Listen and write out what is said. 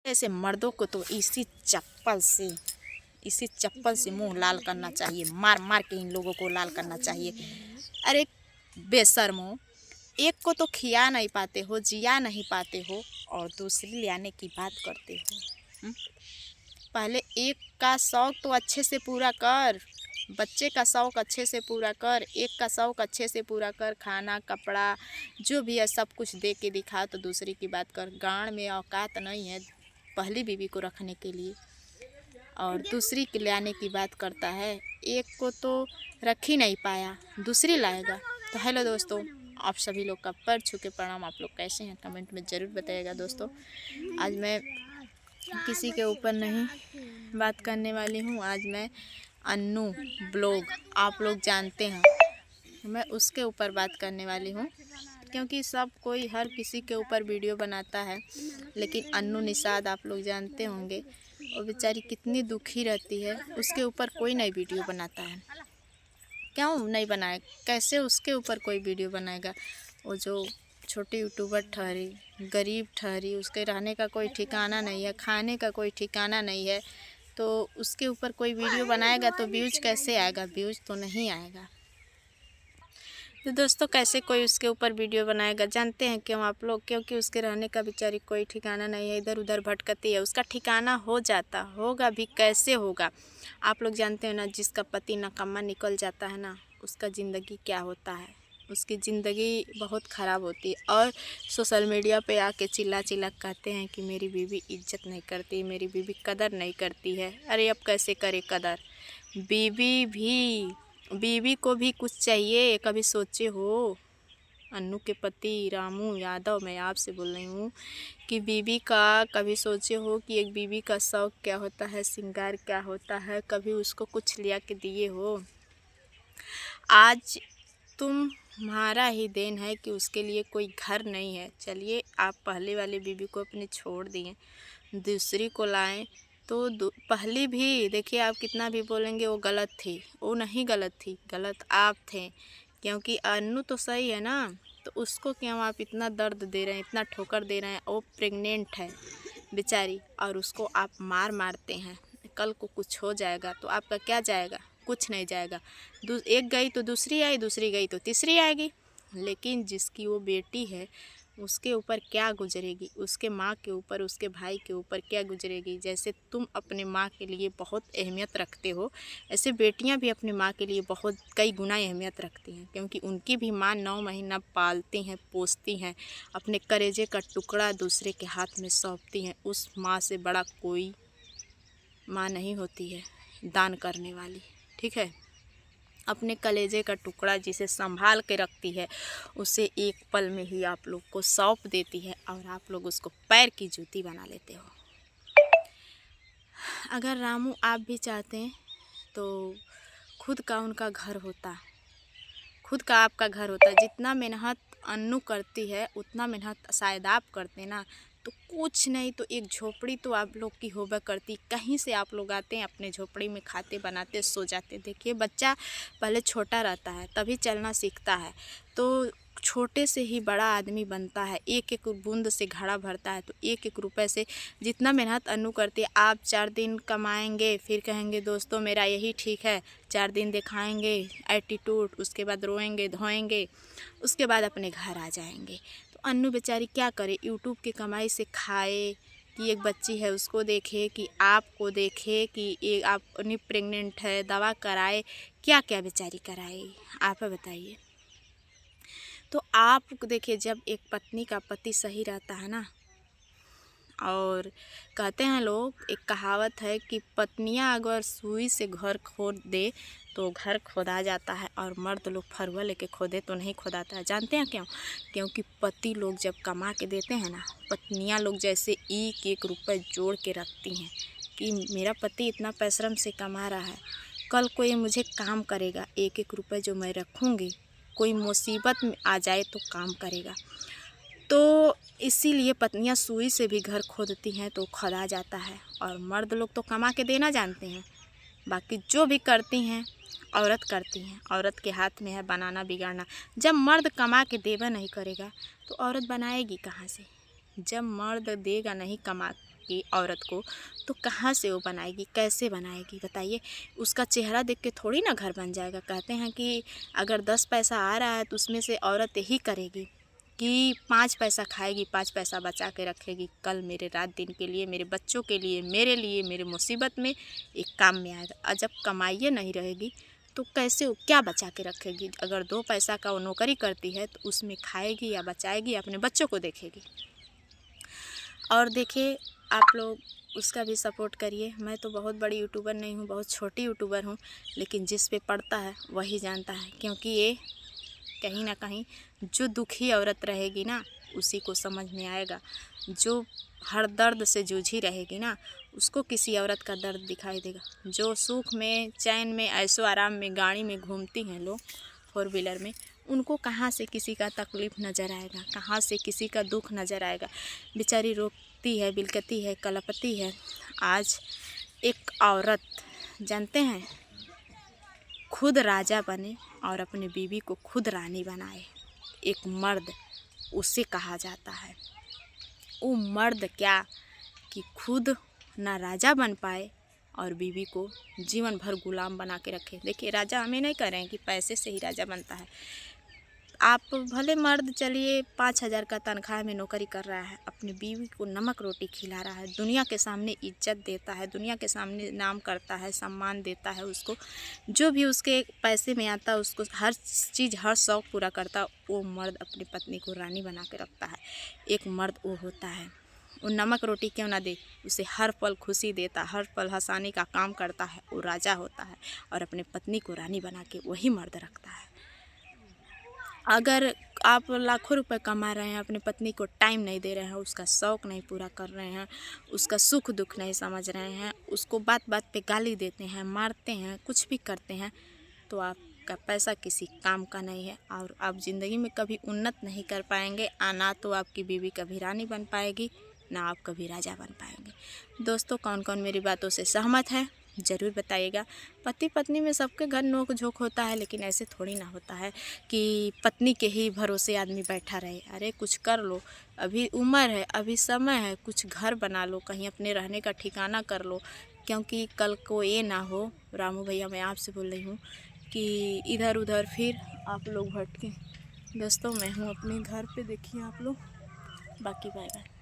ऐसे मर्दों को तो इसी चप्पल से मुंह लाल करना चाहिए, मार मार के इन लोगों को लाल करना चाहिए। अरे बेशर्मो, एक को तो खिया नहीं पाते हो, जिया नहीं पाते हो, और दूसरी ले आने की बात करते हो। पहले एक का शौक तो अच्छे से पूरा कर, बच्चे का शौक अच्छे से पूरा कर, एक का शौक अच्छे से पूरा कर, खाना कपड़ा जो भी है सब कुछ दे के दिखा, तो दूसरी की बात कर। गांड में औकात नहीं है पहली बीवी को रखने के लिए, और दूसरी के ले आने की बात करता है। एक को तो रख ही नहीं पाया, दूसरी लाएगा। तो हेलो दोस्तों, आप सभी लोग का पैर छू के प्रणाम। आप लोग कैसे हैं कमेंट में ज़रूर बताइएगा दोस्तों। आज मैं किसी के ऊपर नहीं बात करने वाली हूँ। आज मैं अन्नू ब्लॉग, आप लोग जानते हैं, मैं उसके ऊपर बात करने वाली हूँ। क्योंकि सब कोई हर किसी के ऊपर वीडियो बनाता है, लेकिन अन्नू निषाद आप लोग जानते होंगे, वो बेचारी कितनी दुखी रहती है, उसके ऊपर कोई नई वीडियो बनाता है। क्यों नहीं बनाए, कैसे उसके ऊपर कोई वीडियो बनाएगा? वो जो छोटी यूट्यूबर ठहरी, गरीब ठहरी, उसके रहने का कोई ठिकाना नहीं है, खाने का कोई ठिकाना नहीं है, तो उसके ऊपर कोई वीडियो बनाएगा तो व्यूज कैसे आएगा? व्यूज तो नहीं आएगा। तो दोस्तों कैसे कोई उसके ऊपर वीडियो बनाएगा? जानते हैं क्यों आप लोग? क्योंकि उसके रहने का बेचारी कोई ठिकाना नहीं है, इधर उधर भटकती है। उसका ठिकाना हो जाता होगा भी, कैसे होगा? आप लोग जानते हो ना, जिसका पति नकम्मा निकल जाता है ना, उसका ज़िंदगी क्या होता है, उसकी ज़िंदगी बहुत ख़राब होती है। और सोशल मीडिया पे आके चिल्ला चिल्ला कहते हैं कि मेरी बीवी इज्जत नहीं करती, मेरी बीवी कदर नहीं करती है। अरे अब कैसे करे कदर? बीवी को भी कुछ चाहिए, कभी सोचे हो? अन्नू के पति रामू यादव, मैं आपसे बोल रही हूँ कि बीवी का कभी सोचे हो कि एक बीवी का शौक क्या होता है, श्रृंगार क्या होता है? कभी उसको कुछ लिया के दिए हो? आज तुम्हारा ही देन है कि उसके लिए कोई घर नहीं है। चलिए, आप पहले वाली बीवी को अपने छोड़ दिए, दूसरी को लाएं, तो पहली भी देखिए, आप कितना भी बोलेंगे वो गलत थी, वो नहीं गलत थी, गलत आप थे। क्योंकि अन्नू तो सही है ना, तो उसको क्यों आप इतना दर्द दे रहे हैं, इतना ठोकर दे रहे हैं? वो प्रेग्नेंट है बेचारी, और उसको आप मारते हैं। कल को कुछ हो जाएगा तो आपका क्या जाएगा? कुछ नहीं जाएगा। एक गई तो दूसरी आई, दूसरी गई तो तीसरी आएगी। लेकिन जिसकी वो बेटी है, उसके ऊपर क्या गुजरेगी? उसके माँ के ऊपर, उसके भाई के ऊपर क्या गुजरेगी? जैसे तुम अपने माँ के लिए बहुत अहमियत रखते हो, ऐसे बेटियां भी अपनी माँ के लिए बहुत कई गुना अहमियत रखती हैं। क्योंकि उनकी भी माँ 9 महीना पालती हैं, पोसती हैं, अपने कलेजे का टुकड़ा दूसरे के हाथ में सौंपती हैं। उस माँ से बड़ा कोई माँ नहीं होती है दान करने वाली, ठीक है? अपने कलेजे का टुकड़ा जिसे संभाल के रखती है, उसे एक पल में ही आप लोग को सौंप देती है, और आप लोग उसको पैर की जूती बना लेते हो। अगर रामू आप भी चाहते हैं तो खुद का उनका घर होता, खुद का आपका घर होता। जितना मेहनत अन्नू करती है उतना मेहनत शायद आप करते ना, तो कुछ नहीं तो एक झोपड़ी तो आप लोग की होबा करती। कहीं से आप लोग आते हैं, अपने झोपड़ी में खाते बनाते सो जाते। देखिए, बच्चा पहले छोटा रहता है तभी चलना सीखता है, तो छोटे से ही बड़ा आदमी बनता है। एक एक बूंद से घड़ा भरता है, तो एक एक रुपए से जितना मेहनत अन्नू करती है। आप 4 दिन कमाएंगे, फिर कहेंगे दोस्तों मेरा यही ठीक है, 4 दिन दिखाएंगे एटीट्यूड, उसके बाद रोएंगे धोएंगे, उसके बाद अपने घर आ जाएंगे। तो अन्नू बेचारी क्या करे? यूट्यूब की कमाई से खाए कि एक बच्ची है उसको देखे, कि आपको देखे कि एक आप अपनी प्रेग्नेंट है, दवा कराए, क्या क्या बेचारी कराए, आप बताइए। तो आप देखिए, जब एक पत्नी का पति सही रहता है ना, और कहते हैं लोग, एक कहावत है कि पत्नियां अगर सुई से घर खोद दे तो घर खोदा जाता है, और मर्द लोग फरुआ लेके खोदे तो नहीं खोदाता है। जानते हैं क्यों? क्योंकि पति लोग जब कमा के देते हैं ना, पत्नियां लोग जैसे एक एक रुपये जोड़ के रखती हैं कि मेरा पति इतना परिश्रम से कमा रहा है, कल को ये मुझे काम करेगा, एक एक रुपये जो मैं रखूँगी, कोई मुसीबत में आ जाए तो काम करेगा। तो इसीलिए पत्नियां सुई से भी घर खोदती हैं तो खोदा जाता है। और मर्द लोग तो कमा के देना जानते हैं, बाकी जो भी करती हैं औरत करती हैं। औरत के हाथ में है बनाना बिगाड़ना। जब मर्द कमा के देवा नहीं करेगा तो औरत बनाएगी कहाँ से? जब मर्द देगा नहीं, कमा की औरत को, तो कहाँ से वो बनाएगी, कैसे बनाएगी बताइए। उसका चेहरा देख के थोड़ी ना घर बन जाएगा। कहते हैं कि अगर 10 पैसा आ रहा है तो उसमें से औरत यही करेगी कि 5 पैसा खाएगी, 5 पैसा बचा के रखेगी, कल मेरे रात दिन के लिए, मेरे बच्चों के लिए, मेरे मुसीबत में एक काम में आएगा। और जब कमाइए नहीं रहेगी तो कैसे वो क्या बचा के रखेगी। अगर 2 पैसा का वो नौकरी करती है तो उसमें खाएगी या बचाएगी या अपने बच्चों को देखेगी। और देखिए, आप लोग उसका भी सपोर्ट करिए। मैं तो बहुत बड़ी यूट्यूबर नहीं हूँ, बहुत छोटी यूट्यूबर हूँ, लेकिन जिस पे पड़ता है वही जानता है। क्योंकि ये कहीं ना कहीं जो दुखी औरत रहेगी ना उसी को समझ में आएगा। जो हर दर्द से जूझी रहेगी ना उसको किसी औरत का दर्द दिखाई देगा। जो सुख में, चैन में, ऐशो आराम में गाड़ी में घूमती हैं लोग 4 व्हीलर में, उनको कहाँ से किसी का तकलीफ़ नज़र आएगा, कहाँ से किसी का दुख नज़र आएगा। बेचारी रोती है, बिलकती है, कलपती है। आज एक औरत, जानते हैं, खुद राजा बने और अपनी बीवी को खुद रानी बनाए। एक मर्द उसे कहा जाता है। वो मर्द क्या कि खुद ना राजा बन पाए और बीवी को जीवन भर गुलाम बना के रखे। देखिए, राजा हमें नहीं कह रहे हैं कि पैसे से ही राजा बनता है। आप भले मर्द चलिए 5,000 का तनख्वाह में नौकरी कर रहा है, अपनी बीवी को नमक रोटी खिला रहा है, दुनिया के सामने इज्जत देता है, दुनिया के सामने नाम करता है, सम्मान देता है उसको, जो भी उसके पैसे में आता है उसको हर चीज़, हर शौक़ पूरा करता है। वो मर्द अपनी पत्नी को रानी बना के रखता है। एक मर्द वो होता है। वो नमक रोटी क्यों ना दे, उसे हर पल खुशी देता, हर पल हंसाने का काम करता है। वो राजा होता है और अपनी पत्नी को रानी बना के वही मर्द रखता है। अगर आप लाखों रुपए कमा रहे हैं, अपनी पत्नी को टाइम नहीं दे रहे हैं, उसका शौक़ नहीं पूरा कर रहे हैं, उसका सुख दुख नहीं समझ रहे हैं, उसको बात बात पे गाली देते हैं, मारते हैं, कुछ भी करते हैं, तो आपका पैसा किसी काम का नहीं है और आप ज़िंदगी में कभी उन्नत नहीं कर पाएंगे। ना तो आपकी बीवी कभी रानी बन पाएगी, ना आप कभी राजा बन पाएंगे। दोस्तों, कौन कौन मेरी बातों से सहमत है ज़रूर बताइएगा। पति पत्नी में सबके घर नोक झोंक होता है, लेकिन ऐसे थोड़ी ना होता है कि पत्नी के ही भरोसे आदमी बैठा रहे। अरे कुछ कर लो, अभी उम्र है, अभी समय है, कुछ घर बना लो, कहीं अपने रहने का ठिकाना कर लो। क्योंकि कल को ये ना हो, रामू भैया मैं आपसे बोल रही हूँ, कि इधर उधर फिर आप लोग भटकें। दोस्तों, मैं हूँ अपने घर पे, देखिए आप लोग। बाकी बाय बाय।